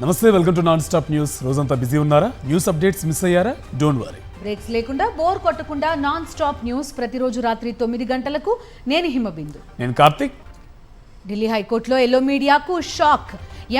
నమస్తే, welcome to non stop news. రోజంతా busy ఉన్నారా? న్యూస్ అప్డేట్స్ మిస్ అయ్యారా? Don't worry. బ్రేక్స్ లేకుండా బోర్ కొట్టకుండా నాన్ స్టాప్ న్యూస్ ప్రతిరోజు రాత్రి 9 గంటలకు. నేను హిమబిందు. నేను కార్తిక్. ఢిల్లీ హైకోర్టులో ఎల్లో మీడియాకు షాక్.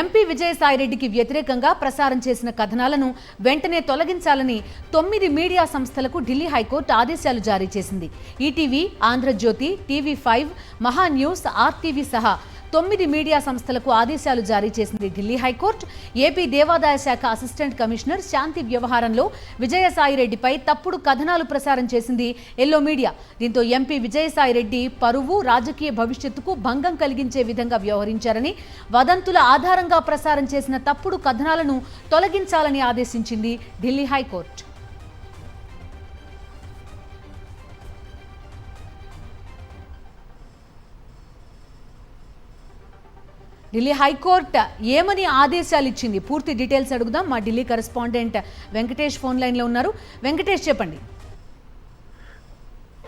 ఎంపీ విజయసాయిరెడ్డికి వ్యతిరేకంగా ప్రసారం చేసిన కథనాలను వెంటనే తొలగించాలని 9 మీడియా సంస్థలకు ఢిల్లీ హైకోర్టు ఆదేశాలు జారీ చేసింది. ఈటీవీ, ఆంధ్రజ్యోతి, టీవీ5, మహా న్యూస్, ఆర్టీవీ సహా 9 మీడియా సంస్థలకు ఆదేశాలు జారీ చేసింది ఢిల్లీ హైకోర్టు. ఏపీ దేవాదాయ శాఖ అసిస్టెంట్ కమిషనర్ శాంతి వ్యవహారంలో విజయసాయిరెడ్డిపై తప్పుడు కథనాలు ప్రసారం చేసింది ఎల్లో మీడియా. దీంతో ఎంపీ విజయసాయిరెడ్డి పరువు, రాజకీయ భవిష్యత్తుకు భంగం కలిగించే విధంగా వ్యవహరించారని, వదంతుల ఆధారంగా ప్రసారం చేసిన తప్పుడు కథనాలను తొలగించాలని ఆదేశించింది ఢిల్లీ హైకోర్టు. ఢిల్లీ హైకోర్టు ఏమని ఆదేశాలు ఇచ్చింది? పూర్తి డీటెయిల్స్ అడుగుదాం. మా ఢిల్లీ కరెస్పాండెంట్ వెంకటేష్ ఫోన్ లైన్లో ఉన్నారు. వెంకటేష్, చెప్పండి.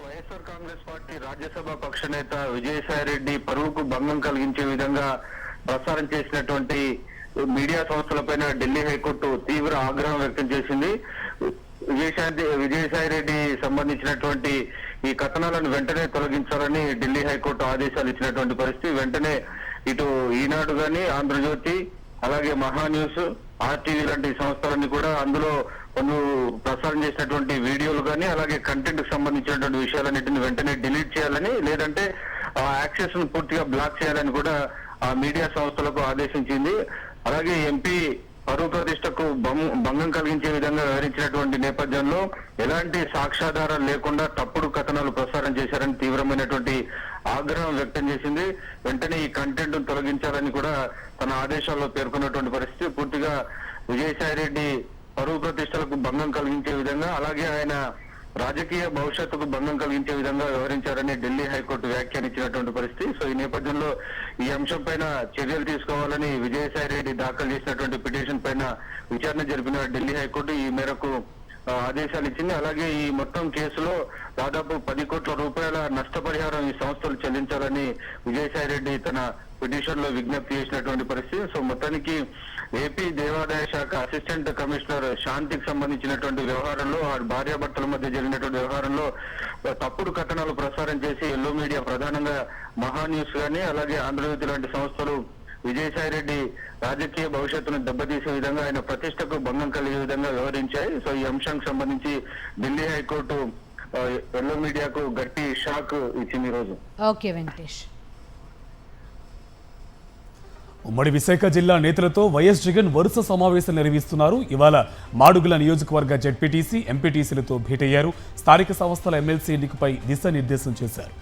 వైఎస్ఆర్ కాంగ్రెస్ పార్టీ రాజ్యసభ పక్ష నేత విజయసాయిరెడ్డి పరువుకు భంగం కలిగించే విధంగా ప్రసారం చేసినటువంటి మీడియా సంస్థలపైన ఢిల్లీ హైకోర్టు తీవ్ర ఆగ్రహం వ్యక్తం చేసింది. విజయసాయిరెడ్డి సంబంధించినటువంటి ఈ కథనాలను వెంటనే తొలగించాలని ఢిల్లీ హైకోర్టు ఆదేశాలు ఇచ్చినటువంటి పరిస్థితి. వెంటనే ఇటు ఈనాడు గాని, ఆంధ్రజ్యోతి, అలాగే మహా న్యూస్, ఆర్టీవీ లాంటి సంస్థలన్నీ కూడా అందులో కొన్ని ప్రసారం చేసినటువంటి వీడియోలు కానీ, అలాగే కంటెంట్ కు సంబంధించినటువంటి విషయాలన్నింటిని వెంటనే డిలీట్ చేయాలని, లేదంటే ఆ యాక్సెస్ ను పూర్తిగా బ్లాక్ చేయాలని కూడా ఆ మీడియా సంస్థలకు ఆదేశించింది. అలాగే ఎంపీ పరువు ప్రతిష్టకు భంగం కలిగించే విధంగా వివరించినటువంటి నేపథ్యంలో ఎలాంటి సాక్ష్యాధారాలు లేకుండా తప్పుడు కథనాలు ప్రసారం చేశారని తీవ్రమైనటువంటి ఆగ్రహం వ్యక్తం చేసింది. వెంటనే ఈ కంటెంట్ తొలగించాలని కూడా తన ఆదేశాల్లో పేర్కొన్నటువంటి పరిస్థితి. పూర్తిగా విజయసాయిరెడ్డి పరువు ప్రతిష్టలకు భంగం కలిగించే విధంగా, అలాగే ఆయన రాజకీయ భవిష్యత్తుకు భంగం కలిగించే విధంగా వ్యవహరించారని ఢిల్లీ హైకోర్టు వ్యాఖ్యానించినటువంటి పరిస్థితి. సో ఈ నేపథ్యంలో ఈ అంశం పైన చర్యలు తీసుకోవాలని విజయసాయిరెడ్డి దాఖలు చేసినటువంటి పిటిషన్ పైన విచారణ జరిపిన ఢిల్లీ హైకోర్టు ఈ మేరకు ఆదేశాలు ఇచ్చింది. అలాగే ఈ మొత్తం కేసులో దాదాపు 10 కోట్ల రూపాయల నష్టపరిహారం ఈ సంస్థలు చెల్లించాలని విజయసాయిరెడ్డి తన పిటిషన్ లో విజ్ఞప్తి చేసినటువంటి పరిస్థితి. సో మొత్తానికి ఏపీ దేవాదాయ శాఖ అసిస్టెంట్ కమిషనర్ శాంతికి సంబంధించినటువంటి వ్యవహారంలో, భార్యాభర్తల మధ్య జరిగినటువంటి వ్యవహారంలో తప్పుడు కథనాలు ప్రసారం చేసి ఎల్లో మీడియా, ప్రధానంగా మహా న్యూస్ గానీ, అలాగే ఆంధ్రజ్యోతి లాంటి సంస్థలు విజయసాయిరెడ్డి రాజకీయ భవిష్యత్తును దెబ్బతీసే విధంగా, ఆయన ప్రతిష్టకు భంగం కలిగే విధంగా వ్యవహరించాయి. సో ఈ అంశానికి సంబంధించి ఢిల్లీ హైకోర్టు ఎల్లో మీడియాకు గట్టి షాక్ ఇచ్చింది ఈ రోజు. ఓకే వెంకటేష్. ఉమ్మడి విశాఖ జిల్లా నేతలతో వైఎస్ జగన్ వరుస సమావేశాలు నిర్వహిస్తున్నారు. ఇవాళ మాడుగుల నియోజకవర్గ జెడ్పీటీసీ, ఎంపీటీసీలతో భేటయ్యారు. స్థానిక సంస్థల ఎమ్మెల్సీ ఎన్నికపై దిశానిర్దేశం చేశారు.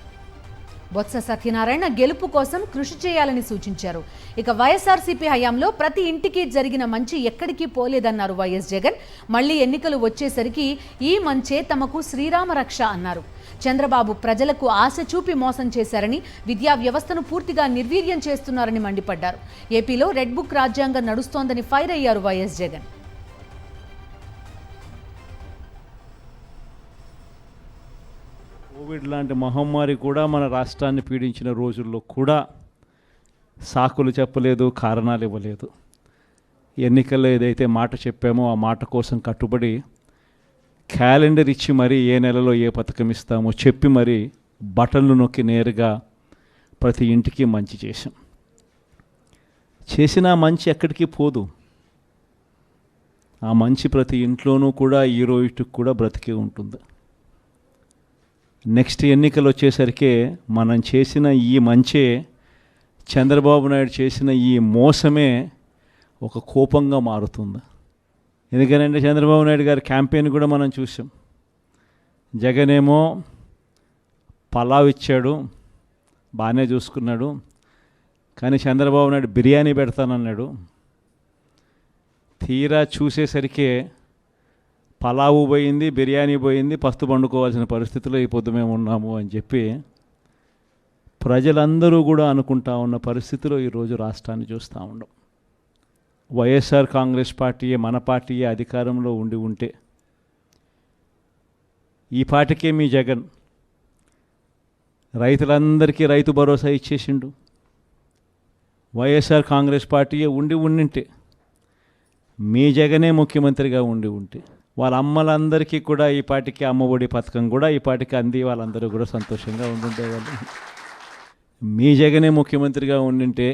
బొత్స సత్యనారాయణ గెలుపు కోసం కృషి చేయాలని సూచించారు. ఇక వైఎస్ఆర్సీపీ హయాంలో ప్రతి ఇంటికి జరిగిన మంచి ఎక్కడికి పోలేదన్నారు వైఎస్ జగన్. మళ్లీ ఎన్నికలు వచ్చేసరికి ఈ మంచే తమకు శ్రీరామ రక్ష అన్నారు. చంద్రబాబు ప్రజలకు ఆశ చూపి మోసం చేశారని, విద్యా వ్యవస్థను పూర్తిగా నిర్వీర్యం చేస్తున్నారని మండిపడ్డారు. ఏపీలో రెడ్ బుక్ రాజ్యాంగం నడుస్తోందని ఫైర్ అయ్యారు వైఎస్ జగన్. కోవిడ్ లాంటి మహమ్మారి కూడా మన రాష్ట్రాన్ని పీడించిన రోజుల్లో కూడా సాకులు చెప్పలేదు, కారణాలు ఇవ్వలేదు. ఎన్నికల్లో ఏదైతే మాట చెప్పామో ఆ మాట కోసం కట్టుబడి క్యాలెండర్ ఇచ్చి మరీ ఏ నెలలో ఏ పథకం ఇస్తామో చెప్పి మరీ బటన్లు నొక్కి నేరుగా ప్రతి ఇంటికి మంచి చేశాం. చేసిన మంచి ఎక్కడికి పోదు. ఆ మంచి ప్రతి ఇంట్లోనూ కూడా ఈ రోజుకి కూడా బ్రతికే ఉంటుంది. నెక్స్ట్ ఎన్నికలు వచ్చేసరికి మనం చేసిన ఈ మంచే, చంద్రబాబు నాయుడు చేసిన ఈ మోసమే ఒక కోపంగా మారుతుంది. ఎందుకనంటే చంద్రబాబు నాయుడు గారి క్యాంపెయిన్ కూడా మనం చూసాం. జగన్ ఏమో పలావ్ ఇచ్చాడు, బాగానే చూసుకున్నాడు, కానీ చంద్రబాబు నాయుడు బిర్యానీ పెడతానన్నాడు. తీరా చూసేసరికి పలావు పోయింది, బిర్యానీ పోయింది, పస్తు పండుకోవాల్సిన పరిస్థితిలో ఈ పొద్దు మేము ఉన్నాము అని చెప్పి ప్రజలందరూ కూడా అనుకుంటా ఉన్న పరిస్థితిలో ఈరోజు రాష్ట్రాన్ని చూస్తూ ఉన్నాం. వైఎస్ఆర్ కాంగ్రెస్ పార్టీయే, మన పార్టీయే అధికారంలో ఉండి ఉంటే ఈ పార్టీకే మీ జగన్ రైతులందరికీ రైతు భరోసా ఇచ్చేసిండు. వైఎస్ఆర్ కాంగ్రెస్ పార్టీయే ఉండింటే మీ జగనే ముఖ్యమంత్రిగా ఉంటే వాళ్ళ అమ్మలందరికీ కూడా ఈ పాటికి అమ్మఒడి పథకం కూడా ఈ పాటికి అంది, వాళ్ళందరూ కూడా సంతోషంగా ఉండుండేవాళ్ళు. మీ జగనే ముఖ్యమంత్రిగా ఉండుంటే,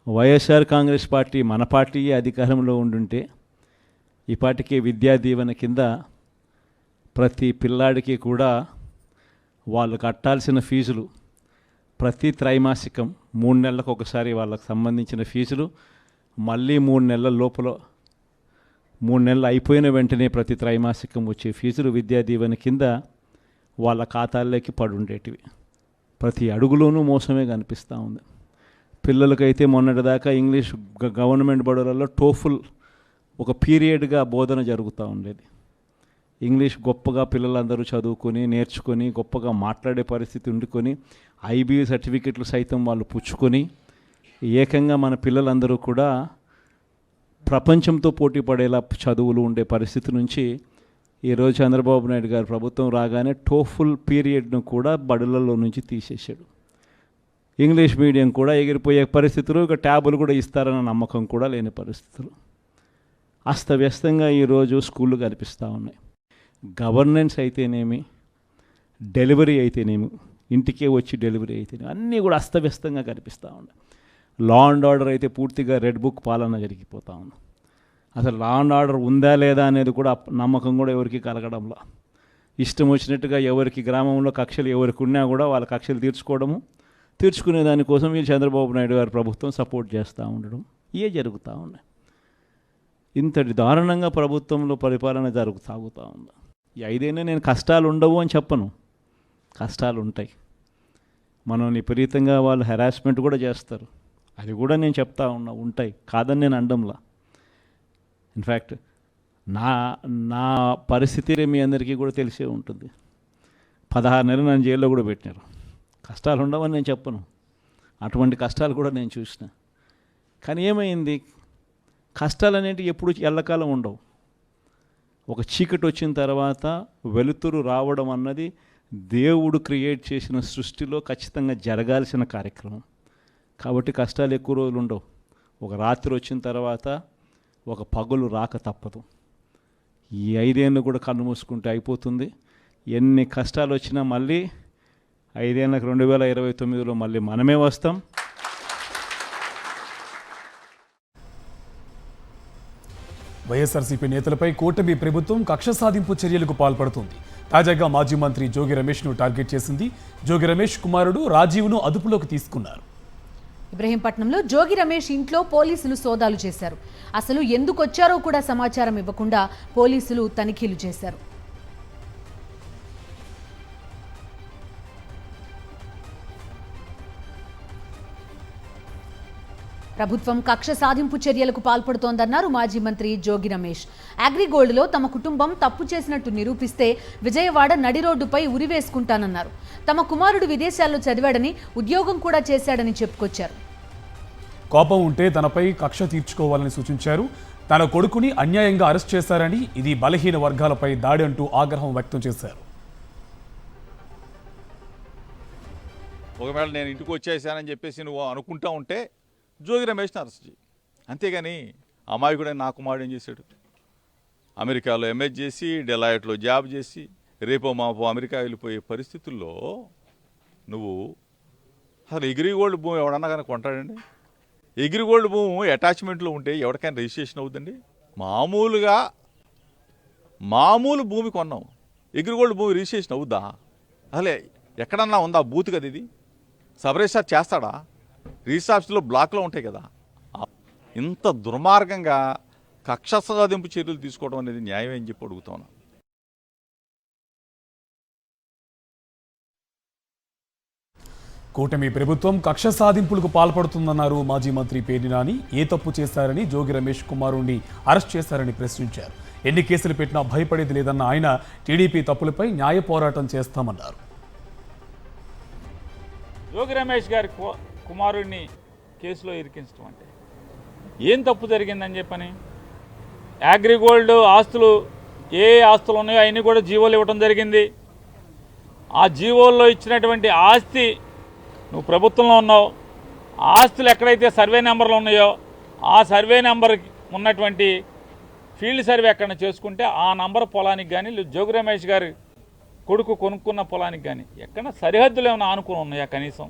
వైఎస్ఆర్ కాంగ్రెస్ పార్టీ మన పార్టీ అధికారంలో ఉండుంటే ఈ పాటికి విద్యా దీవెన కింద ప్రతి పిల్లాడికి కూడా వాళ్ళు కట్టాల్సిన ఫీజులు ప్రతి త్రైమాసికం 3 నెలలకు ఒకసారి వాళ్ళకు సంబంధించిన ఫీజులు మళ్ళీ 3 నెలల లోపల 3 నెలలు అయిపోయిన వెంటనే ప్రతి త్రైమాసికం వచ్చే ఫీజులు విద్యా దీవెన కింద వాళ్ళ ఖాతాల్లోకి పడుండేటివి. ప్రతి అడుగులోనూ మోసమే కనిపిస్తూ ఉంది. పిల్లలకైతే మొన్నటిదాకా ఇంగ్లీష్ గవర్నమెంట్ బడులలో టోఫుల్ ఒక పీరియడ్గా బోధన జరుగుతూ ఉండేది. ఇంగ్లీష్ గొప్పగా పిల్లలందరూ చదువుకొని నేర్చుకొని గొప్పగా మాట్లాడే పరిస్థితి ఉండుకొని IBA సర్టిఫికెట్లు సైతం వాళ్ళు పుచ్చుకొని ఏకంగా మన పిల్లలందరూ కూడా ప్రపంచంతో పోటీ పడేలా చదువులు ఉండే పరిస్థితి నుంచి ఈరోజు చంద్రబాబు నాయుడు గారు ప్రభుత్వం రాగానే టోఫుల్ పీరియడ్ను కూడా బడులలో నుంచి తీసేశాడు. ఇంగ్లీష్ మీడియం కూడా ఎగిరిపోయే పరిస్థితులు, ఇక ట్యాబులు కూడా ఇస్తారన్న నమ్మకం కూడా లేని పరిస్థితులు. అస్తవ్యస్తంగా ఈరోజు స్కూళ్ళు కనిపిస్తూ ఉన్నాయి. గవర్నెన్స్ అయితేనేమి, డెలివరీ అయితేనేమి, ఇంటికే వచ్చి డెలివరీ అయితేనేమి అన్నీ కూడా అస్తవ్యస్తంగా కనిపిస్తూ ఉన్నాయి. లా అండ్ ఆర్డర్ అయితే పూర్తిగా రెడ్ బుక్ పాలన జరిగిపోతూ ఉంది. అసలు లా అండ్ ఆర్డర్ ఉందా లేదా అనేది కూడా నమ్మకం కూడా ఎవరికి కలగడంలా. ఇష్టం వచ్చినట్టుగా ఎవరికి గ్రామంలో కక్షలు ఎవరికి ఉన్నా కూడా వాళ్ళ కక్షలు తీర్చుకునే దానికోసం వీళ్ళు చంద్రబాబు నాయుడు గారు ప్రభుత్వం సపోర్ట్ చేస్తూ ఉండడం ఇవే జరుగుతూ ఉన్నాయి. ఇంతటి దారుణంగా ప్రభుత్వంలో పరిపాలన సాగుతూ ఉంది. ఈ 5 ఏళ్ళు నేను కష్టాలు ఉండవు అని చెప్పను, కష్టాలు ఉంటాయి. మనం విపరీతంగా వాళ్ళు హెరాస్మెంట్ కూడా చేస్తారు, అది కూడా నేను చెప్తా ఉన్నా ఉంటాయి, కాదని నేను అనడంలా. ఇన్ఫ్యాక్ట్ నా పరిస్థితి మీ అందరికీ కూడా తెలిసే ఉంటుంది. 16 నెలలు నన్ను జైల్లో కూడా పెట్టినారు. కష్టాలు ఉండవని నేను చెప్పను, అటువంటి కష్టాలు కూడా నేను చూసిన. కానీ ఏమైంది, కష్టాలు అనేటివి ఎప్పుడు ఎల్లకాలం ఉండవు. ఒక చీకటి వచ్చిన తర్వాత వెలుతురు రావడం అన్నది దేవుడు క్రియేట్ చేసిన సృష్టిలో ఖచ్చితంగా జరగాల్సిన కార్యక్రమం. కాబట్టి కష్టాలు ఎక్కువ రోజులు ఉండవు. ఒక రాత్రి వచ్చిన తర్వాత ఒక పగలు రాక తప్పదు. ఈ 5 ఏళ్ళు కూడా కన్ను మూసుకుంటే అయిపోతుంది. ఎన్ని కష్టాలు వచ్చినా మళ్ళీ 5 ఏళ్ళకి 2029లో మళ్ళీ మనమే వస్తాం. వైఎస్ఆర్సీపీ నేతలపై కూటమి ప్రభుత్వం కక్ష సాధింపు చర్యలకు పాల్పడుతుంది. తాజాగా మాజీ మంత్రి జోగి రమేష్ను టార్గెట్ చేసింది. జోగి రమేష్ కుమారుడు రాజీవ్ను అదుపులోకి తీసుకున్నారు. ఇబ్రహీంపట్నంలో జోగి రమేష్ ఇంట్లో పోలీసులు సోదాలు చేశారు. అసలు ఎందుకు వచ్చారో కూడా సమాచారం ఇవ్వకుండా పోలీసులు తనిఖీలు చేశారు. ప్రభుత్వం కక్ష సాధింపు చర్యలకు పాల్పడుతోందన్నారు మాజీ మంత్రి జోగి రమేష్. అగ్రిగోల్డ్లో తమ కుటుంబం తప్పు చేసినట్టు నిరూపిస్తే విజయవాడ నడి రోడ్డుపై ఉరివేసుకుంటానన్నారు. తమ కుమారుడు విదేశాల్లో చదివాడని, ఉద్యోగం కూడా చేశాడని చెప్పుకొచ్చారు. కోపం ఉంటే తనపై కక్ష తీర్చుకోవాలని సూచించారు. తన కొడుకుని అన్యాయంగా అరెస్ట్ చేశారని, ఇది బలహీన వర్గాలపై దాడి అంటూ ఆగ్రహం వ్యక్తం చేశారు. ఒకవేళ నేను ఇంటికి వచ్చేసానని చెప్పేసి నువ్వు అనుకుంటా ఉంటే జోగి రమేష్ని అరెస్ట్ చేయి. అంతేగాని అమాయకుడైన నా కుమారుడు ఏం చేశాడు? అమెరికాలో ఎంఎస్ చేసి, డెలాయిట్లో జాబ్ చేసి, రేపో మాపో అమెరికా వెళ్ళిపోయే పరిస్థితుల్లో నువ్వు అసలు అగ్రిగోల్డ్ భూమి ఎవడన్నా కానీ కొంటాడండి? అగ్రిగోల్డ్ భూమి అటాచ్మెంట్లో ఉంటే ఎవరికైనా రిజిస్ట్రేషన్ అవుతుందండి? మామూలు భూమి కొన్నాం, అగ్రిగోల్డ్ భూమి రిజిస్ట్రేషన్ అవుద్దా? అసలే ఎక్కడన్నా ఉందా బూత్ కదా? ఇది సబ్ రిజిస్టర్ చేస్తాడా? రిజిస్టర్ ఆఫీసులో బ్లాక్లో ఉంటాయి కదా. ఇంత దుర్మార్గంగా కక్ష సాధింపు చర్యలు తీసుకోవడం అనేది న్యాయం అని చెప్పి అడుగుతాను. కూటమి ప్రభుత్వం కక్ష సాధింపులకు పాల్పడుతుందన్నారు మాజీ మంత్రి పేర్ని నాని. ఏ తప్పు చేశారని జోగి రమేష్ కుమారుణ్ణి అరెస్ట్ చేశారని ప్రశ్నించారు. ఎన్ని కేసులు పెట్టినా భయపడేది లేదన్న ఆయన టీడీపీ తప్పులపై న్యాయ పోరాటం చేస్తామన్నారు. జోగి రమేష్ గారి కుమారుడిని కేసులో ఇరికించడం అంటే ఏం తప్పు జరిగిందని చెప్పని, అగ్రిగోల్డ్ ఆస్తులు ఏ ఆస్తులు ఉన్నాయో అవన్నీ కూడా జీవోలు ఇవ్వడం జరిగింది. ఆ జీవోల్లో ఇచ్చినటువంటి ఆస్తి, నువ్వు ప్రభుత్వంలో ఉన్నావు, ఆస్తులు ఎక్కడైతే సర్వే నెంబర్లు ఉన్నాయో ఆ సర్వే నెంబర్ ఉన్నటువంటి ఫీల్డ్ సర్వే ఎక్కడ చేసుకుంటే ఆ నంబర్ పొలానికి కానీ జోగి రమేష్ గారి కొడుకు కొనుక్కున్న పొలానికి కానీ ఎక్కడ సరిహద్దులు ఏమైనా ఆనుకుని ఉన్నాయా కనీసం?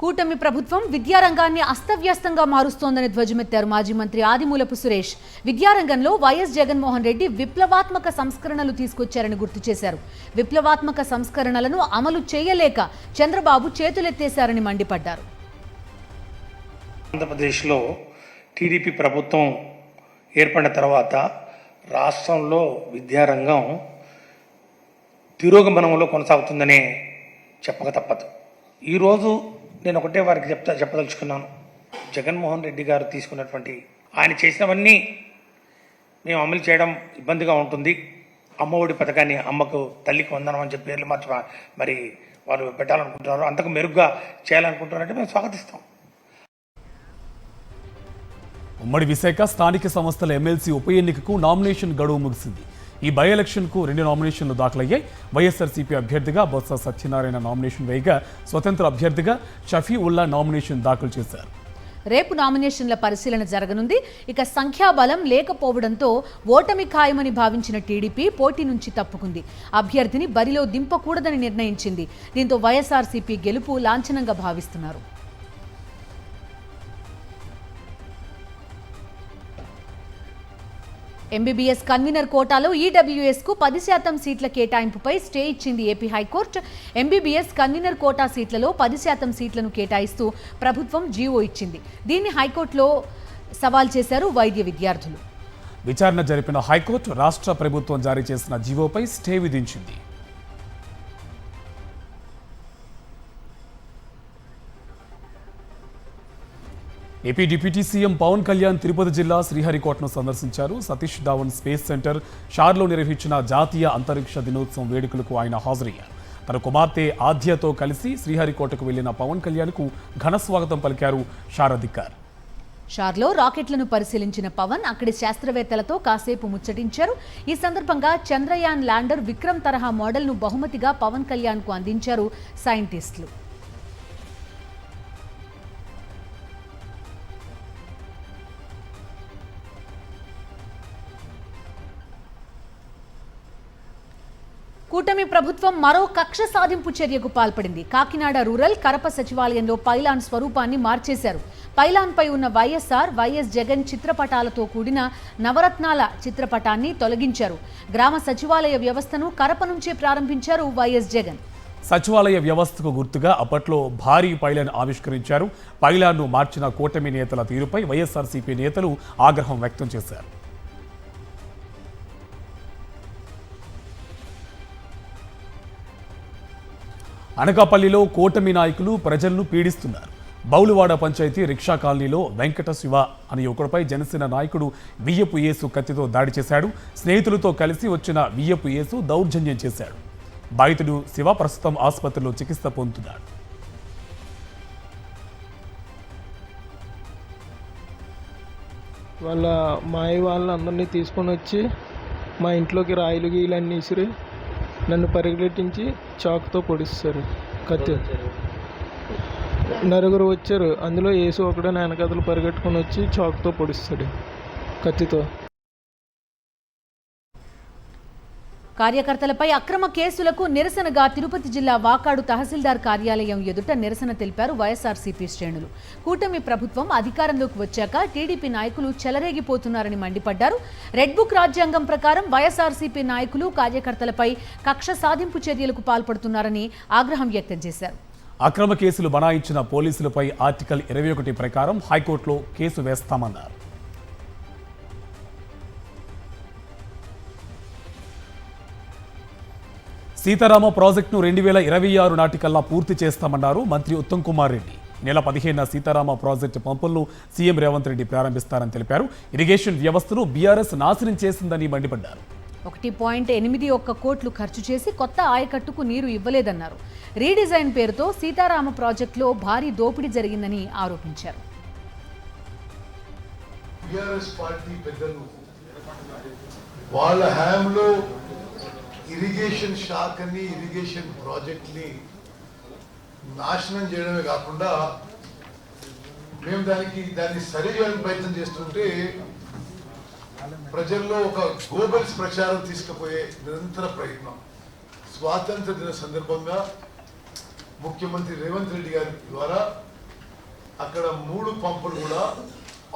కూటమి ప్రభుత్వం విద్యారంగాన్ని అస్తవ్యస్తంగా మారుస్తోందని ధ్వజమెత్తారు మాజీ మంత్రి ఆదిమూలపు సురేష్. విద్యారంగంలో వైఎస్ జగన్మోహన్ రెడ్డి విప్లవాత్మక సంస్కరణలు తీసుకొచ్చారని గుర్తు చేశారు. విప్లవాత్మక సంస్కరణలను అమలు చేయలేక చంద్రబాబు చేతులెత్తేశారని మండిపడ్డారు. ఆంధ్రప్రదేశ్లో టీడీపీ ప్రభుత్వం ఏర్పడిన తర్వాత రాష్ట్రంలో విద్యారంగం తిరోగమనంలో కొనసాగుతుందనే చెప్పక తప్పదు. ఈరోజు నేను ఒకటే వారికి చెప్పదలుచుకున్నాను. జగన్మోహన్ రెడ్డి గారు తీసుకున్నటువంటి ఆయన చేసినవన్నీ మేము అమలు చేయడం ఇబ్బందిగా ఉంటుంది. అమ్మఒడి పథకాన్ని అమ్మకు తల్లికి వందనం అని చెప్పి పేర్లు మార్చి మరి వాళ్ళు పెట్టాలనుకుంటున్నారు. అంతకు మెరుగ్గా చేయాలనుకుంటున్నారంటే మేము స్వాగతిస్తాం. ఉమ్మడి విశాఖ స్థానిక సంస్థల ఎమ్మెల్సీ ఉప ఎన్నికకు నామినేషన్ గడువు ముగిసింది. ఈ బై ఎలక్షన్కు 2 నామినేషన్లు దాఖలయ్యాయి. వైఎస్ఆర్సీపీ అభ్యర్థిగా బొత్స సత్యనారాయణ నామినేషన్ వేయగా స్వతంత్ర అభ్యర్థిగా షఫీ ఉల్లా నామినేషన్ దాఖలు చేశారు. రేపు నామినేషన్ల పరిశీలన జరగనుంది. ఇక సంఖ్యాబలం లేకపోవడంతో ఓటమి ఖాయమని భావించిన టీడీపీ పోటీ నుంచి తప్పుకుంది. అభ్యర్థిని బరిలో దింపకూడదని నిర్ణయించింది. దీంతో వైఎస్ఆర్సీపీ గెలుపు లాంఛనంగా భావిస్తున్నారు. ఎంబీబీఎస్ కన్వీనర్ కోటాలో ఈడబ్ల్యూఎస్కు 10% సీట్ల కేటాయింపుపై స్టే ఇచ్చింది AP high court. MBBS convener quota సీట్లలో 10% సీట్లను కేటాయిస్తూ ప్రభుత్వం జీవో ఇచ్చింది. దీన్ని హైకోర్టులో సవాల్ చేశారు వైద్య విద్యార్థులు. విచారణ జరిపిన హైకోర్టు రాష్ట్ర ప్రభుత్వం జారీ చేసిన జీవోపై స్టే విధించింది. AP deputy CM Pawan Kalyan Tirupati జిల్లా శ్రీహరికోటను సందర్శించారు. సతీష్ ధావన్ స్పేస్ సెంటర్ షార్లో నిర్వహించిన జాతీయ అంతరిక్ష దినోత్సవం వేడుకలకు ఆయన హాజరయ్యారు. తన కుమార్తె ఆద్యతో కలిసి శ్రీహరికోటకు వెళ్లిన పవన్ కళ్యాణ్కు ఘన స్వాగతం పలికారు షారధికార్. షార్లో రాకెట్లను పరిశీలించిన పవన్ అక్కడి శాస్త్రవేత్తలతో కాసేపు ముచ్చటించారు. ఈ సందర్భంగా చంద్రయాన్ ల్యాండర్ విక్రమ్ తరహా మోడల్ను బహుమతిగా పవన్ కళ్యాణ్కు అందించారు సైంటిస్టులు. కూటమి ప్రభుత్వం మరో కక్ష సాధింపు చర్యకు పాల్పడింది. కాకినాడ రూరల్ కరప సచివాలయంలో పైలాన్ స్వరూపాన్ని మార్చేశారు. పైలాన్పై ఉన్న వైఎస్ జగన్ చిత్రపటాలతో కూడిన నవరత్నాల చిత్రపటాన్ని తొలగించారు. గ్రామ సచివాలయ వ్యవస్థను కరప నుంచే ప్రారంభించారు వైఎస్ జగన్. సచివాలయ వ్యవస్థకు గుర్తుగా అప్పట్లో భారీ పైలాన్ ఆవిష్కరించారు. పైలాన్ను మార్చిన కూటమి నేతల తీరుపై వైఎస్ఆర్సీపీ నేతలు ఆగ్రహం వ్యక్తం చేశారు. అనకాపల్లిలో కూటమి నాయకులు ప్రజలను పీడిస్తున్నారు. బౌలువాడ పంచాయతీ రిక్షా కాలనీలో వెంకట శివ అనే యువకుడిపై జనసేన నాయకుడు వియ్యపు యేసు కత్తితో దాడి చేశాడు. స్నేహితులతో కలిసి వచ్చిన వియ్యపు యేసు దౌర్జన్యం చేశాడు. బాధితుడు శివ ప్రస్తుతం ఆసుపత్రిలో చికిత్స పొందుతున్నాడు. వాళ్ళందరినీ తీసుకొని వచ్చి మా ఇంట్లోకి రాయిలు గీలన్నీ ఇసిరి నన్ను పరిగెట్టించి చాకుతో పొడిస్తారు. కత్తి నలుగురు వచ్చారు. అందులో యేసు ఒకడే వెనకతలు పరిగెట్టుకుని వచ్చి చాకుతో పొడిస్తాడు కత్తితో. కార్యకర్తలపై అక్రమ కేసులకు నిరసనగా తిరుపతి జిల్లా వాకాడు తహసీల్దార్ కార్యాలయం ఎదుట నిరసన తెలిపారు వైఎస్ఆర్సీపీ శ్రేణులు. కూటమి ప్రభుత్వం అధికారంలోకి వచ్చాక టీడీపీ నాయకులు చెలరేగిపోతున్నారని మండిపడ్డారు. రెడ్ బుక్ రాజ్యాంగం ప్రకారం వైఎస్ఆర్సీపీ నాయకులు కార్యకర్తలపై కక్ష సాధింపు చర్యలకు పాల్పడుతున్నారని ఆగ్రహం వ్యక్తం చేశారు. అక్రమ కేసులు బనాయించిన పోలీసులపై ఆర్టికల్ 21 ప్రకారం హైకోర్టులో కేసు వేస్తామన్నారు. సీతారామ ప్రాజెక్టును 2026 నాటికల్లా పూర్తి చేస్తామన్నారు మంత్రి ఉత్తమ్ కుమార్ రెడ్డి. నెల 15న సీతారామ ప్రాజెక్టు పంపులను సీఎం రేవంత్ రెడ్డి ప్రారంభిస్తారని తెలిపారు. ఇరిగేషన్ వ్యవస్థను బీఆర్ఎస్ నాశనం చేసిందని మండిపడ్డారు. 1.81 కోట్లు ఖర్చు చేసి కొత్త ఆయకట్టుకు నీరు ఇవ్వలేదన్నారు. రీడిజైన్ పేరుతో సీతారామ ప్రాజెక్టులో భారీ దోపిడీ జరిగిందని ఆరోపించారు. వాళ్ళ హ్యాంలో ఇరిగేషన్ శాఖ ని ఇరిగేషన్ ప్రాజెక్ట్ ని నాశనం చేయడమే కాకుండా మేము దాన్ని సరి చేయడానికి ప్రయత్నం చేస్తుంటే ప్రజల్లో ఒక గోబెల్స్ ప్రచారం తీసుకుపోయే నిరంతర ప్రయత్నం. స్వాతంత్ర దిన సందర్భంగా ముఖ్యమంత్రి రేవంత్ రెడ్డి గారి ద్వారా అక్కడ 3 పంపులు కూడా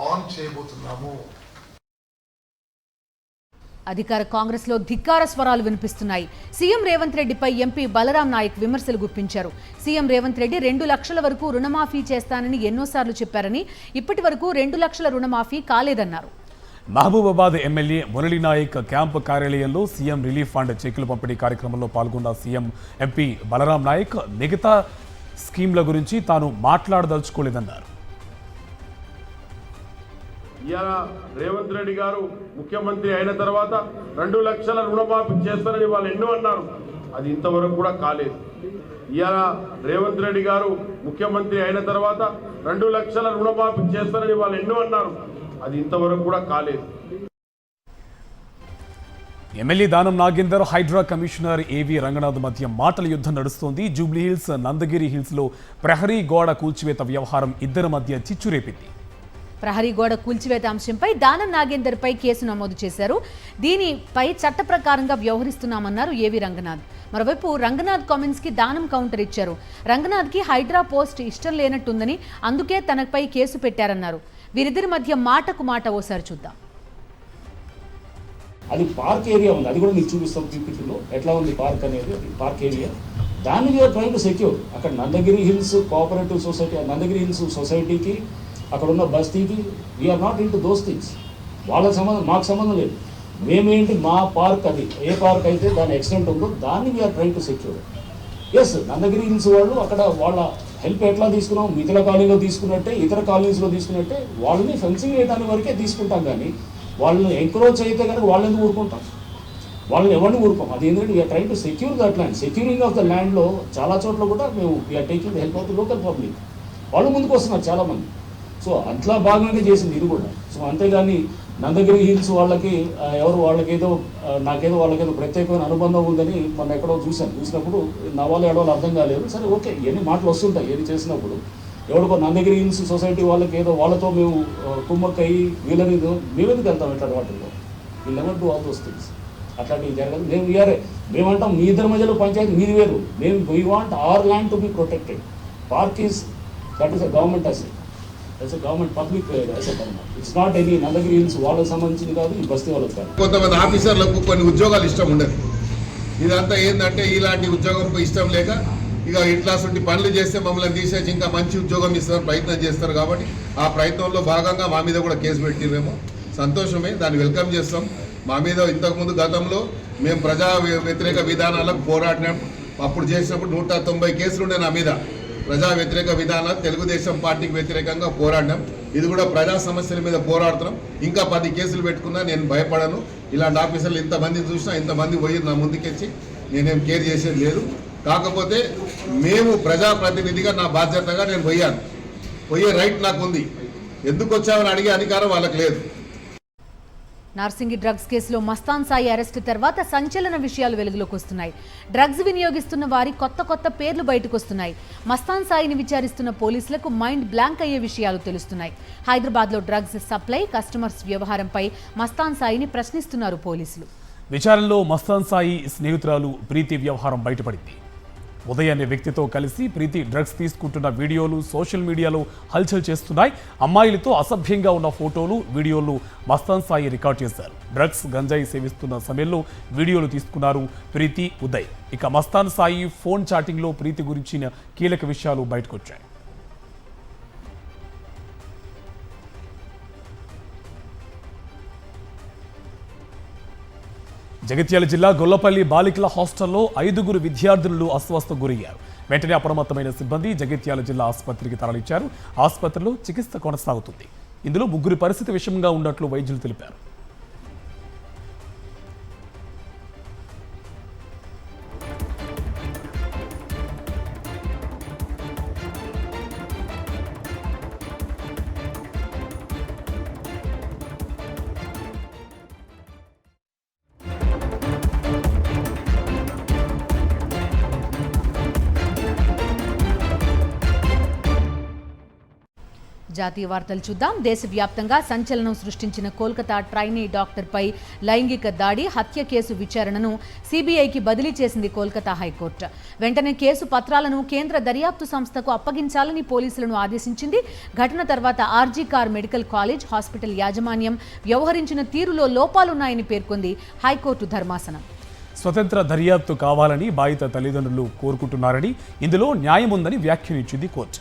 ఆన్ చేయబోతున్నాము. అధికార కాంగ్రెస్ లో ధిక్కార స్వరాలు వినిపిస్తున్నాయి. సీఎం రేవంత్ రెడ్డిపై ఎంపీ బలరాం నాయక్ విమర్శలు గుప్పించారు. సీఎం రేవంత్ రెడ్డి 2 లక్షల వరకు రుణమాఫీ చేస్తానని ఎన్నోసార్లు చెప్పారని, ఇప్పటి వరకు 2 లక్షల రుణమాఫీ కాలేదన్నారు. మహబూబాబాద్ ఎమ్మెల్యే మురళీ నాయక్ క్యాంపు కార్యాలయంలో సీఎం రిలీఫ్ ఫండ్ చెక్కుల పంపిణీ కార్యక్రమంలో పాల్గొన్న సీఎం ఎంపీ బలరాం నాయక్ మిగతా స్కీమ్ల గురించి తాను మాట్లాడదలుచుకోలేదన్నారు. ఇవాళ రేవంత్ రెడ్డి గారు ముఖ్యమంత్రి అయిన తర్వాత 2 లక్షల రుణమాఫీ చేస్తారని వాళ్ళు ఎన్నో అన్నారు, అది ఇంతవరకు కూడా కాలేదు. ఇవాళ రేవంత్ రెడ్డి గారు ముఖ్యమంత్రి అయిన తర్వాత 2 లక్షల రుణమాఫీ చేస్తారని వాళ్ళు ఎన్నో అన్నారు, అది ఇంతవరకు కూడా కాలేదు. ఎమ్మెల్యే దానం నాగేందర్ హైడ్రా కమిషనర్ ఏవి రంగనాథ్ మధ్య మాటల యుద్ధం నడుస్తోంది. జూబ్లీ హిల్స్ నందగిరి హిల్స్ లో ప్రహరీ గోడ కూల్చివేత వ్యవహారం ఇద్దరి మధ్య చిచ్చురేపింది. ప్రహరీ గోడ కూల్చివేత అంశంపై దానం నాగేందర్ పై కేసు నమోదు చేశారు. దీనిపై చట్ట ప్రకారంగా వ్యవహరిస్తున్నామన్నారు ఏవి రంగనాథ్. మరోవైపు రంగనాథ్ కామెంట్స్ కి దానం కౌంటర్ ఇచ్చారు. రంగనాథ్ కి హైడ్రా పోస్ట్ ఇష్టం లేనట్టుందని, అందుకే తనపై కేసు పెట్టారన్నారు. వీరిద్దరి మధ్య మాటకు మాట ఓసారి చూద్దాం. అది పార్క్ ఏరియా ఉంది, అది కూడా మీకు చూపిస్తాం పీపీటీలో ఎట్లా ఉంది పార్క్ అనేది. అది పార్క్ ఏరియా, దాన్ని వీఆర్ ట్రైంగ్ టు సెక్యూర్. అక్కడ Nandagiri hills cooperative society, Nandagiri hills సొసైటీకి అక్కడ ఉన్న బస్తీకి we are not in to those things. వాళ్ళకి సంబంధం, మాకు సంబంధం లేదు. మేమేంటి, మా పార్క్ అది ఏ పార్క్ అయితే దాని ఎక్స్టెంట్ ఉందో దాన్ని we are trying to secure. Yes, Nandagiri hills వాళ్ళు అక్కడ వాళ్ళ హెల్ప్ ఎట్లా తీసుకున్నాం, మిథిల కాలనీలో తీసుకున్నట్టే, ఇతర కాలనీస్లో తీసుకున్నట్టే వాళ్ళని ఫెన్సింగ్ వేయడానికి వరకే తీసుకుంటాం. కానీ వాళ్ళని ఎంకరేజ్ అయితే కనుక వాళ్ళని ఎందుకు ఊరుకుంటాం, వాళ్ళని ఎవరిని ఊరుకోం. అది ఏంటంటే we are trying to secure that land. Securing of the ల్యాండ్లో చాలా చోట్ల కూడా మేము we are taking the help of the local public. వాళ్ళు ముందుకు వస్తున్నారు చాలామంది. సో అట్లా భాగంగా చేసింది ఇది కూడా. సో అంతేగాని నందగిరి హిల్స్ వాళ్ళకి ఎవరు వాళ్ళకేదో నాకేదో వాళ్ళకేదో ప్రత్యేకమైన అనుబంధం ఉందని మొన్న ఎక్కడో చూసినప్పుడు నా వాళ్ళు ఎడవాళ్ళు అర్థం కాలేదు. సరే ఓకే, ఎన్ని మాటలు వస్తుంటాయి ఏది చేసినప్పుడు. ఎవరికో నందగిరి హిల్స్ సొసైటీ వాళ్ళకి ఏదో వాళ్ళతో మేము కుమ్మక్కయ్యి వీళ్ళని మేమెందుకు వెళ్తాం ఇట్లాంటి వాటిల్లో. వీళ్ళు never do all those things. అట్లాంటివి జరగదు. మేమంటాం మీ ఇద్దరి మధ్యలో పంచాయతీ మీది వేరు. మేము we want our land to be protected. Park is that is a government asset. That's a government public asset అన్నమాట. It's not any Nandagiri hills వాళ్ళకి సంబంధించింది కాదు, ఈ బస్తీ వాళ్ళకి కాదు. కొంతమంది ఆఫీసర్లకు కొన్ని ఉద్యోగాలు ఇష్టం ఉండదు. ఇదంతా ఏంటంటే ఇలాంటి ఉద్యోగం ఇష్టం లేక ఇక ఇట్లాంటి పనులు చేస్తే మమ్మల్ని తీసేసి ఇంకా మంచి ఉద్యోగం ఇస్తారని ప్రయత్నం చేస్తారు. కాబట్టి ఆ ప్రయత్నంలో భాగంగా మా మీద కూడా కేసు పెట్టిరేమో, సంతోషమే, దాన్ని వెల్కమ్ చేస్తాం. మా మీద ఇంతకుముందు గతంలో మేము ప్రజా వ్యతిరేక విధానాలకు పోరాడినాం. అప్పుడు చేసినప్పుడు 190 కేసులు ఉండే నా మీద. ప్రజా వ్యతిరేక విధానాలు, తెలుగుదేశం పార్టీకి వ్యతిరేకంగా పోరాడినాం. ఇది కూడా ప్రజా సమస్యల మీద పోరాడుతున్నాం. ఇంకా 10 కేసులు పెట్టుకున్నా నేను భయపడను. ఇలాంటి ఆఫీసర్లు ఇంతమంది చూసినా ఇంతమంది పోయి నా ముందుకెచ్చి నేనేం కేర్ చేసేది లేదు. కాకపోతే మేము ప్రజాప్రతినిధిగా నా బాధ్యతగా నేను పోయే రైట్ నాకు ఉంది. ఎందుకు వచ్చామని అడిగే అధికారం వాళ్ళకి లేదు. నార్సింగి డ్రగ్స్ కేసులో మస్తాన్ సాయి అరెస్టు తర్వాత సంచలన విషయాలు వెలుగులోకి వస్తున్నాయి. డ్రగ్స్ వినియోగిస్తున్న వారి కొత్త పేర్లు బయటకు వస్తున్నాయి. మస్తాన్ సాయిని విచారిస్తున్న పోలీసులకు మైండ్ బ్లాంక్ అయ్యే విషయాలు తెలుస్తున్నాయి. హైదరాబాద్లో డ్రగ్స్ సప్లై, కస్టమర్స్ వ్యవహారంపై మస్తాన్ సాయిని ప్రశ్నిస్తున్నారు పోలీసులు. విచారణలో మస్తాన్ సాయి స్నేహితురాలు ప్రీతి వ్యవహారం బయటపడింది. ఉదయ్ అనే వ్యక్తితో కలిసి ప్రీతి డ్రగ్స్ తీసుకుంటున్న వీడియోలు సోషల్ మీడియాలో హల్చల్ చేస్తున్నాయి. అమ్మాయిలతో అసభ్యంగా ఉన్న ఫోటోలు, వీడియోలు మస్తాన్ సాయి రికార్డ్ చేశారు. డ్రగ్స్, గంజాయి సేవిస్తున్న సమయంలో వీడియోలు తీసుకున్నారు ప్రీతి, ఉదయ్. ఇక మస్తాన్ సాయి ఫోన్ చాటింగ్లో ప్రీతి గురించిన కీలక విషయాలు బయటకొచ్చాయి. జగిత్యాల జిల్లా గొల్లపల్లి బాలికల హాస్టల్లో 5గురు విద్యార్థినులు అస్వస్థకు గురయ్యారు. వెంటనే అప్రమత్తమైన సిబ్బంది జగిత్యాల జిల్లా ఆసుపత్రికి తరలించారు. ఆసుపత్రిలో చికిత్స కొనసాగుతుంది. ఇందులో 3 పరిస్థితి విషమంగా ఉన్నట్లు వైద్యులు తెలిపారు. జాతీయ వార్తలు చూద్దాం. దేశవ్యాప్తంగా సంచలనం సృష్టించిన కోల్కతా ట్రైనీ డాక్టర్పై లైంగిక దాడి హత్య కేసు విచారణను సిబిఐకి బదిలీ చేసింది కోల్కతా హైకోర్టు. వెంటనే కేసు పత్రాలను కేంద్ర దర్యాప్తు సంస్థకు అప్పగించాలని పోలీసులను ఆదేశించింది. ఘటన తర్వాత RG Kar medical college hospital యాజమాన్యం వ్యవహరించిన తీరులో లోపాలున్నాయని పేర్కొంది హైకోర్టు ధర్మాసనం. స్వతంత్ర దర్యాప్తు కావాలని బాధిత తల్లిదండ్రులు కోరుకుంటున్నారని, ఇందులో న్యాయం ఉందని వ్యాఖ్యానించింది కోర్టు.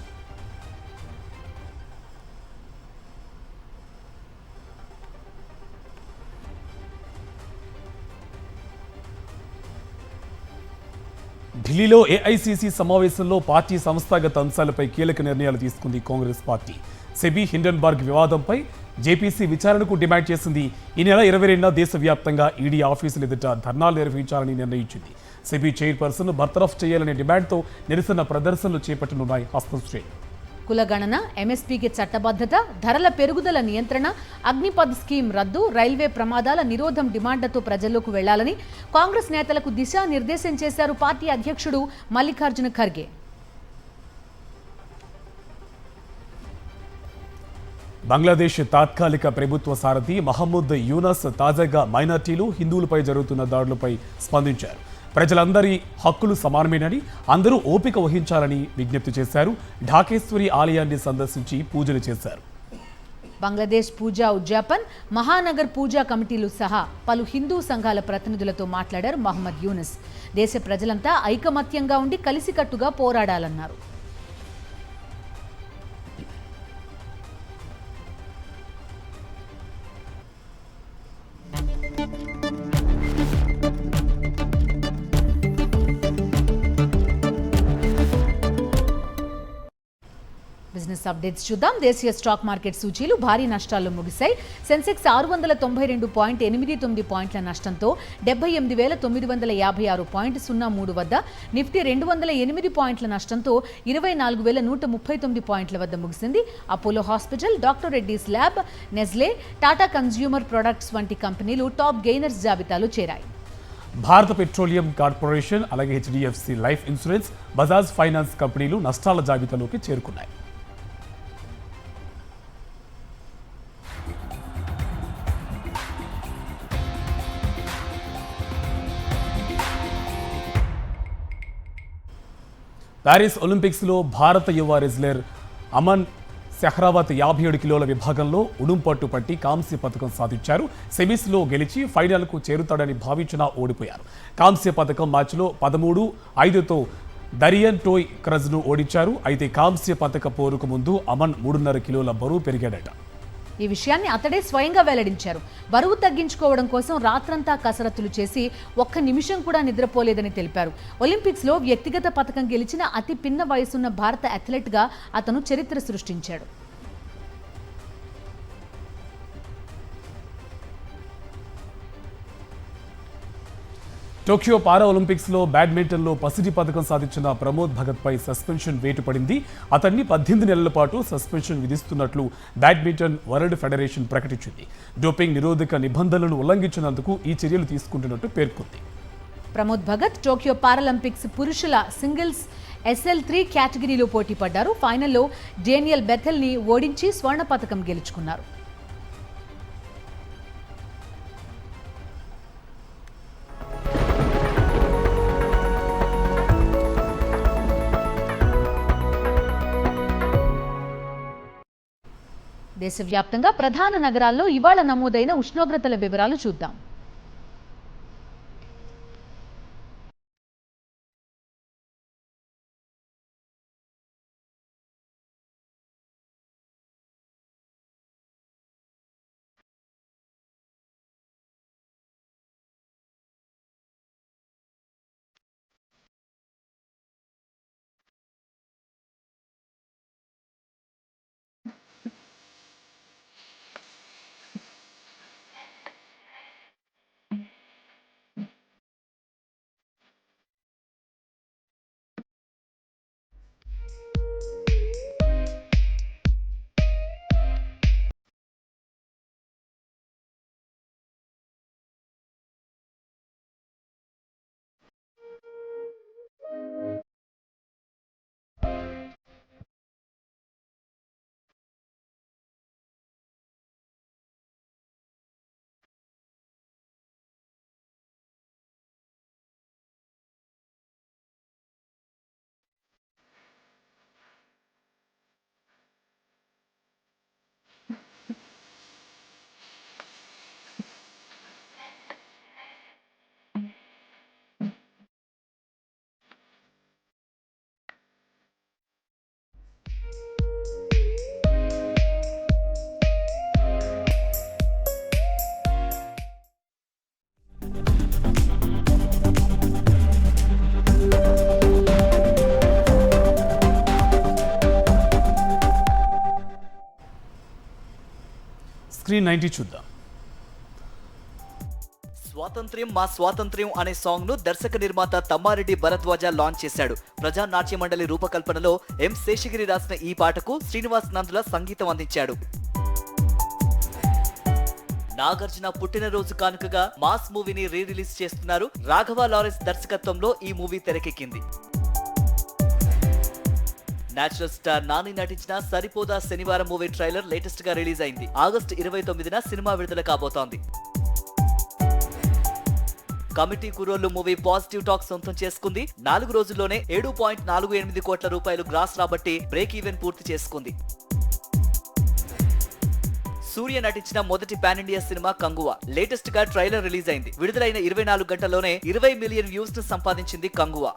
ఢిల్లీలో ఏఐసీసీ సమావేశంలో పార్టీ సంస్థాగత అంశాలపై కీలక నిర్ణయాలు తీసుకుంది కాంగ్రెస్ పార్టీ. సెబీ హిండెన్బర్గ్ వివాదంపై జేపీసీ విచారణకు డిమాండ్ చేసింది. ఈ నెల 22న దేశవ్యాప్తంగా ఈడీ ఆఫీసుల ఎదుట ధర్నాలు నిర్వహించాలని నిర్ణయించింది. సెబీ చైర్పర్సన్ బర్తరఫ్ చేయాలనే డిమాండ్తో నిరసన ప్రదర్శనలు చేపట్టనున్నాయి హస్తం శ్రేణులు. కులగణన, ఎంఎస్పీకి చట్టబద్ధత, ధరల పెరుగుదల నియంత్రణ, అగ్నిపథ్ స్కీమ్ రద్దు, రైల్వే ప్రమాదాల నిరోధం డిమాండ్లతో ప్రజల్లోకి వెళ్లాలని కాంగ్రెస్ నేతలకు దిశానిర్దేశం చేశారు పార్టీ అధ్యక్షుడు మల్లికార్జున ఖర్గే. బంగ్లాదేశ్ తాత్కాలిక ప్రభుత్వ సారథి మహమ్మద్ యూనస్ తాజాగా మైనార్టీలు, హిందువులపై జరుగుతున్న దాడులపై స్పందించారు. ప్రజలందరి హక్కులు సమానమేనని, అందరూ ఓపిక వహించాలని విజ్ఞప్తి చేశారు. ఢాకేశ్వరి ఆలయాన్ని సందర్శించి పూజలు చేశారు. బంగ్లాదేశ్ పూజా ఉద్యాపన్, మహానగర్ పూజా కమిటీలు సహా పలు హిందూ సంఘాల ప్రతినిధులతో మాట్లాడారు మహమ్మద్ యూనస్. దేశ ప్రజలంతా ఐకమత్యంగా ఉండి కలిసికట్టుగా పోరాడాలన్నారు. బిజినెస్ అప్డేట్స్ చూద్దాం. దేశీయ స్టాక్ మార్కెట్ సూచీలు భారీ నష్టాల్లో ముగిశాయి. సెన్సెక్స్ 692.89 పాయింట్ల నష్టంతో 78,956.03 వద్ద, నిఫ్టీ 208 పాయింట్ల నష్టంతో 24,139 పాయింట్ల వద్ద ముగిసింది. Apollo hospital, doctor Reddy's lab, Nestle, Tata consumer products వంటి కంపెనీలు టాప్ గెయినర్స్ జాబితాలో చేరాయి. భారత పెట్రోలియం కార్పొరేషన్, అలాగే HDFC life insurance, Bajaj finance కంపెనీలు నష్టాల జాబితాలోకి చేరుకున్నాయి. ప్యారిస్ ఒలింపిక్స్లో భారత యువ రెజ్లర్ అమన్ సెహ్రావత్ 57 కిలోల విభాగంలో ఉడుంపట్టు పట్టి కాంస్య పథకం సాధించారు. సెమీస్లో గెలిచి ఫైనల్కు చేరుతాడని భావించినా ఓడిపోయారు. కాంస్య పథకం మ్యాచ్లో 13-5తో దరియన్ టోయ్ క్రజ్ను ఓడించారు. అయితే కాంస్య పథక పోరుకు ముందు అమన్ 3.5 కిలోల బరువు పెరిగాడట. ఈ విషయాన్ని అతడే స్వయంగా వెల్లడించారు. బరువు తగ్గించుకోవడం కోసం రాత్రంతా కసరత్తులు చేసి ఒక్క నిమిషం కూడా నిద్రపోలేదని తెలిపారు. ఒలింపిక్స్లో వ్యక్తిగత పథకం గెలిచిన అతి పిన్న వయసున్న భారత అథ్లెట్గా అతను చరిత్ర సృష్టించాడు. టోక్యో పారా ఒలింపిక్స్లో బ్యాడ్మింటన్లో పసిడి పథకం సాధించిన ప్రమోద్ భగత్పై సస్పెన్షన్ వేటు పడింది. అతన్ని 18 నెలల పాటు సస్పెన్షన్ విధిస్తున్నట్లు బ్యాడ్మింటన్ వరల్డ్ ఫెడరేషన్ ప్రకటించింది. డోపింగ్ నిరోధక నిబంధనలను ఉల్లంఘించినందుకు ఈ చర్యలు తీసుకుంటున్నట్టు పేర్కొంది. ప్రమోద్ భగత్ టోక్యో పారాలింపిక్స్ పురుషుల సింగిల్స్ SL3 కేటగిరీలో పోటీ పడ్డారు. ఫైనల్లో డేనియల్ బెథెల్ని ఓడించి స్వర్ణ పథకం గెలుచుకున్నారు. దేశవ్యాప్తంగా ప్రధాన నగరాల్లో ఇవాళ నమోదైన ఉష్ణోగ్రతల వివరాలు చూద్దాం. స్క్రీన్ 90 చూద్దాం. స్వాతంత్ర్యం మా స్వాతంత్ర్యం అనే సాంగ్ ను దర్శక నిర్మాత తమ్మారెడ్డి భరద్వాజ లాంచ్ చేశాడు. ప్రజా నాట్య మండలి రూపకల్పనలో ఎం శేషగిరి రాసిన ఈ పాటకు శ్రీనివాస్ నందుల సంగీతం అందించాడు. నాగార్జున పుట్టినరోజు కానుకగా మాస్ మూవీని రీ రిలీజ్ చేస్తున్నారు. రాఘవ లారెన్స్ దర్శకత్వంలో ఈ మూవీ తెరకెక్కింది. నేచురల్ స్టార్ నాని నటించిన సరిపోదా శనివారం మూవీ ట్రైలర్ లేటెస్ట్ గా రిలీజ్ అయింది. ఆగస్టు 29న సినిమా విడుదల కాబోతోంది. కమిటీ కురోళ్లు మూవీ పాజిటివ్ టాక్ సొంతం చేసుకుంది. 4 రోజుల్లోనే 7.48 కోట్ల రూపాయలు గ్రాస్ రాబట్టి బ్రేక్ ఈవెన్ పూర్తి చేసుకుంది. సూర్య నటించిన మొదటి pan India cinema Kanguva latest గా ట్రైలర్ రిలీజ్ అయింది. విడుదలైన 24 గంటల్లోనే 20 మిలియన్ వ్యూస్ ను సంపాదించింది కంగువా.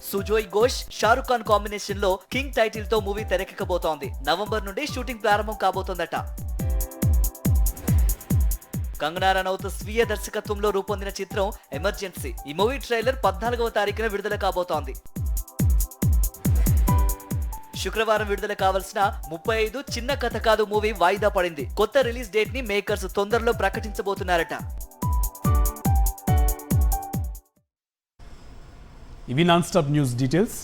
సుజోయ్ ఘోష్, షారుఖ్ ఖాన్ కాంబినేషన్ లో కింగ్ టైటిల్ తో మూవీ తెరకెక్కబోతోంది. నవంబర్ నుండి షూటింగ్ ప్రారంభం కాబోతోందట. కంగనా రనౌత్ స్వీయ దర్శకత్వంలో రూపొందిన చిత్రం ఎమర్జెన్సీ. ఈ మూవీ ట్రైలర్ 14వ తారీఖున విడుదల కాబోతోంది. శుక్రవారం విడుదల కావాల్సిన 35 చిన్న కథ కాదు మూవీ వాయిదా పడింది. కొత్త రిలీజ్ డేట్ ని మేకర్స్ తొందరలో ప్రకటించబోతున్నారట. ఇవి నాన్ స్టాప్ న్యూస్ డీటెయిల్స్.